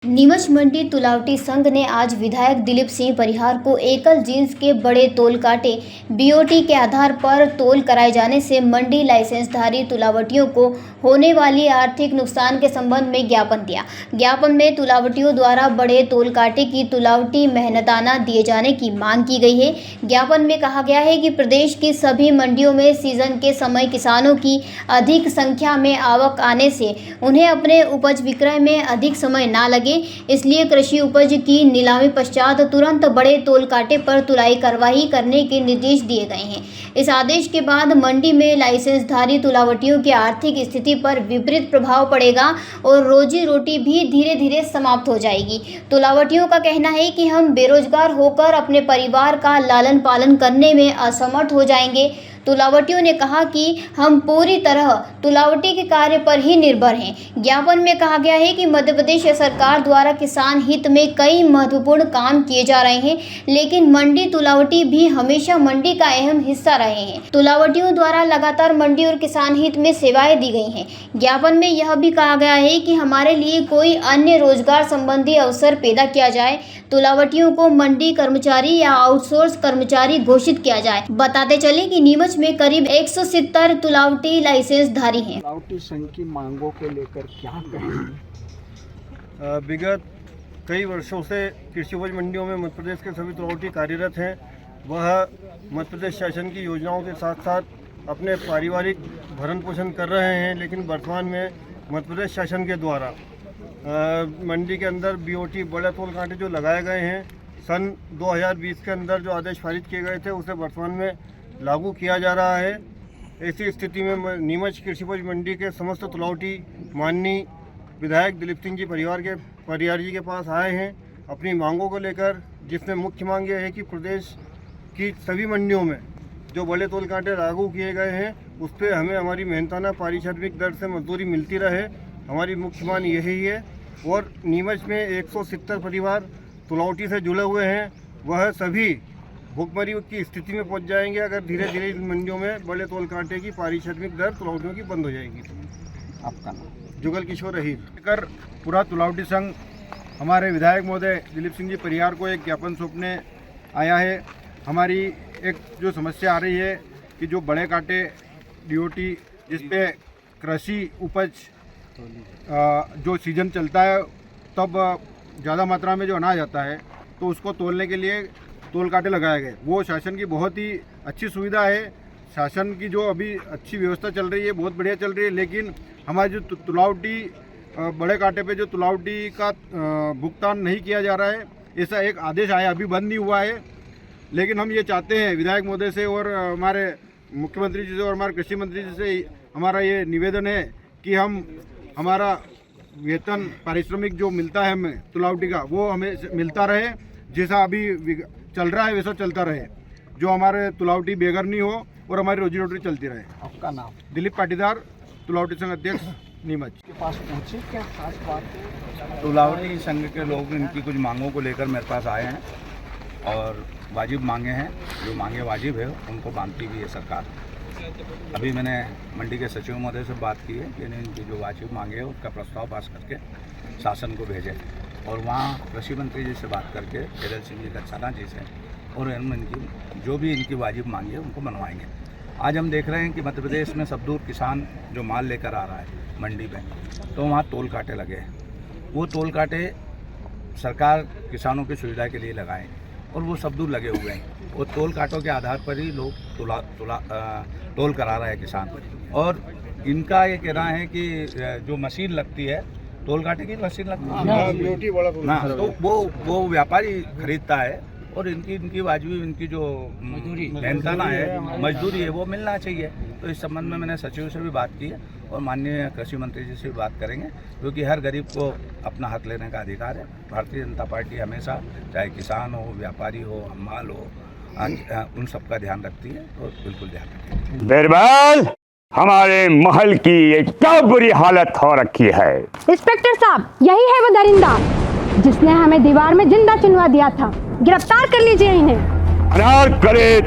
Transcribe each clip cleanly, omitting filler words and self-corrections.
नीमच मंडी तुलावटी संघ ने आज विधायक दिलीप सिंह परिहार को एकल जींस के बड़े तोल कांटे बीओटी के आधार पर तोल कराए जाने से मंडी लाइसेंसधारी तुलावटियों को होने वाली आर्थिक नुकसान के संबंध में ज्ञापन दिया। ज्ञापन में तुलावटियों द्वारा बड़े तोल कांटे की तुलावटी मेहनताना दिए जाने की मांग की गई है। ज्ञापन में कहा गया है कि प्रदेश की सभी मंडियों में सीजन के समय किसानों की अधिक संख्या में आवक आने से उन्हें अपने उपज विक्रय में अधिक समय ना लगे, इसलिए कृषि उपज की नीलामी पश्चात तुरंत बड़े तोल कांटे पर तुलाई कार्रवाई करने के निर्देश दिए गए हैं। इस आदेश के बाद मंडी में लाइसेंसधारी तुलावटियों की आर्थिक स्थिति पर विपरीत प्रभाव पड़ेगा और रोजी रोटी भी धीरे धीरे समाप्त हो जाएगी। तुलावटियों का कहना है कि हम बेरोजगार होकर अपने परिवार का लालन पालन करने में असमर्थ हो जाएंगे। तुलावटियों ने कहा कि हम पूरी तरह तुलावटी के कार्य पर ही निर्भर हैं। ज्ञापन में कहा गया है कि मध्य प्रदेश सरकार द्वारा किसान हित में कई महत्वपूर्ण काम किए जा रहे हैं, लेकिन मंडी तुलावटी भी हमेशा मंडी का अहम हिस्सा रहे हैं। तुलावटियों द्वारा लगातार मंडी और किसान हित में सेवाएं दी गई हैं। ज्ञापन में यह भी कहा गया है कि हमारे लिए कोई अन्य रोजगार संबंधी अवसर पैदा किया जाए, तुलावटियों को मंडी कर्मचारी या आउटसोर्स कर्मचारी घोषित किया जाए। बताते चले कि नीमच में करीब 170 तुलावटी लाइसेंसधारी हैं। तुलावटी संघ की मांगों को लेकर क्या कहेंगे? विगत कई वर्षों से कृषि उपज मंडियों में मध्य प्रदेश के सभी तुलावटी कार्यरत हैं। वह मध्य प्रदेश शासन की योजनाओं के साथ साथ अपने पारिवारिक भरण पोषण कर रहे हैं, लेकिन वर्तमान में मध्य प्रदेश शासन के द्वारा मंडी के अंदर बीओटी बड़े तोल कांटे जो लगाए गए हैं, सन 2020 के अंदर जो आदेश पारित किए गए थे उसे वर्तमान में लागू किया जा रहा है। ऐसी स्थिति में नीमच कृषि उपज मंडी के समस्त तुलावटी माननीय विधायक दिलीप सिंह जी परिहार जी के पास आए हैं अपनी मांगों को लेकर, जिसमें मुख्य मांग यह है कि प्रदेश की सभी मंडियों में जो बड़े तोल कांटे लागू किए गए हैं उस पर हमें हमारी मेहनताना पारिश्रमिक दर से मजदूरी मिलती रहे। हमारी मुख्य मांग यही है। और नीमच में 170 परिवार तुलावटी से जुड़े हुए हैं, वह सभी भुखमरी की स्थिति में पहुंच जाएंगे अगर धीरे धीरे इन मंडियों में बड़े तोल कांटे की पारिश्रमिक दर तुलावटियों की बंद हो जाएगी। आपका नाम? जुगल किशोर रहीर। कर पूरा तुलावटी संघ हमारे विधायक महोदय दिलीप सिंह जी परिहार को एक ज्ञापन सौंपने आया है। हमारी एक जो समस्या आ रही है कि जो बड़े कांटे बीओटी जिसपे कृषि उपज जो सीजन चलता है तब ज़्यादा मात्रा में जो अनाज आता है तो उसको तोलने के लिए तोल कांटे लगाए गए। वो शासन की बहुत ही अच्छी सुविधा है। शासन की जो अभी अच्छी व्यवस्था चल रही है, बहुत बढ़िया चल रही है, लेकिन हमारी जो तुलावटी बड़े कांटे पे जो तुलावटी का भुगतान नहीं किया जा रहा है, ऐसा एक आदेश आया, अभी बंद नहीं हुआ है। लेकिन हम ये चाहते हैं विधायक महोदय से और हमारे मुख्यमंत्री जी से और हमारे कृषि मंत्री जी से हमारा ये निवेदन है कि हम हमारा वेतन पारिश्रमिक जो मिलता है हमें तुलावटी का वो हमें मिलता रहे, जैसा अभी चल रहा है वैसा चलता रहे, जो हमारे तुलावटी बेघर नहीं हो और हमारी रोजी रोटी चलती रहे। आपका नाम? दिलीप पाटीदार, तुलावटी संघ अध्यक्ष नीमच। के पास पहुँचे, क्या खास बात है? तुलावटी संघ के लोग इनकी कुछ मांगों को लेकर मेरे पास आए हैं और वाजिब मांगे हैं। जो मांगे वाजिब है उनको बांधती भी है सरकार। अभी मैंने मंडी के सचिव महोदय से बात की है कि इनकी जो वाजिब मांगे है उसका प्रस्ताव पास करके शासन को भेजें और वहाँ कृषि मंत्री जी से बात करके केरल सिंह जी कच्चाना जी से और इनकी जो भी इनकी वाजिब मांगी है उनको मनवाएंगे। आज हम देख रहे हैं कि मध्य प्रदेश में सब दूर किसान जो माल लेकर आ रहा है मंडी में, तो वहाँ तोल कांटे लगे हैं। वो तोल कांटे सरकार किसानों की सुविधा के लिए लगाएं और वो सब दूर लगे हुए हैं और तोल कांटों के आधार पर ही लोग तोल करा रहे हैं किसान। और इनका ये कहना है कि जो मशीन लगती है तोल कांटे की मशीन लगती है ना, तो वो व्यापारी खरीदता है और इनकी वाजिबी इनकी जो मेहनताना है मजदूरी है वो मिलना चाहिए। तो इस संबंध में मैंने सचिव से भी बात की है और माननीय कृषि मंत्री जी से भी बात करेंगे, क्योंकि हर गरीब को अपना हक लेने का अधिकार है। भारतीय जनता पार्टी हमेशा चाहे किसान हो, व्यापारी हो, हमाल हो, उन सबका ध्यान रखती है और बिल्कुल ध्यान रखेगी। बिरबल, हमारे महल की ये क्या बुरी हालत हो रखी है। इंस्पेक्टर साहब, यही है वो दरिंदा जिसने हमें दीवार में जिंदा चुनवा दिया था। गिरफ्तार कर लीजिए इन्हें। अनार करे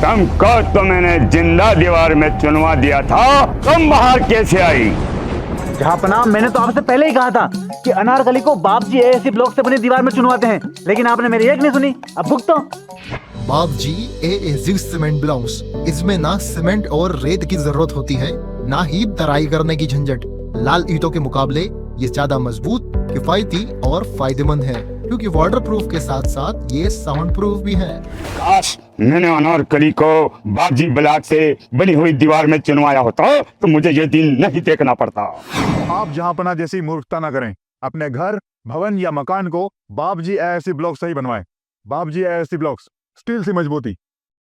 तुमको तो मैंने जिंदा दीवार में चुनवा दिया था, तुम बाहर कैसे आई? जहापना, मैंने तो आपसे पहले ही कहा था कि अनारकली को बाप जी ऐसी ब्लॉक से बनी दीवार में चुनवाते हैं, लेकिन आपने मेरी एक नहीं सुनी। अब भुगतो। बाप जी ए सीमेंट ब्लॉक्स, इसमें ना सीमेंट और रेत की जरूरत होती है, ना ही तराई करने की झंझट। लाल ईंटों के मुकाबले ये ज्यादा मजबूत, किफायती और फायदेमंद है, क्योंकि वाटर प्रूफ के साथ साथ ये साउंड प्रूफ भी है। काश मैंने अनारकली को बाबजी ब्लॉक से बनी हुई दीवार में चुनवाया होता तो मुझे ये दिन नहीं देखना पड़ता। आप जहांपना जैसी मूर्खता न करें। अपने घर, भवन या मकान को बाबजी ऐसी ब्लॉक से ही बनवाएं। बाबजी ऐसी ब्लॉक्स, स्टील से मजबूती।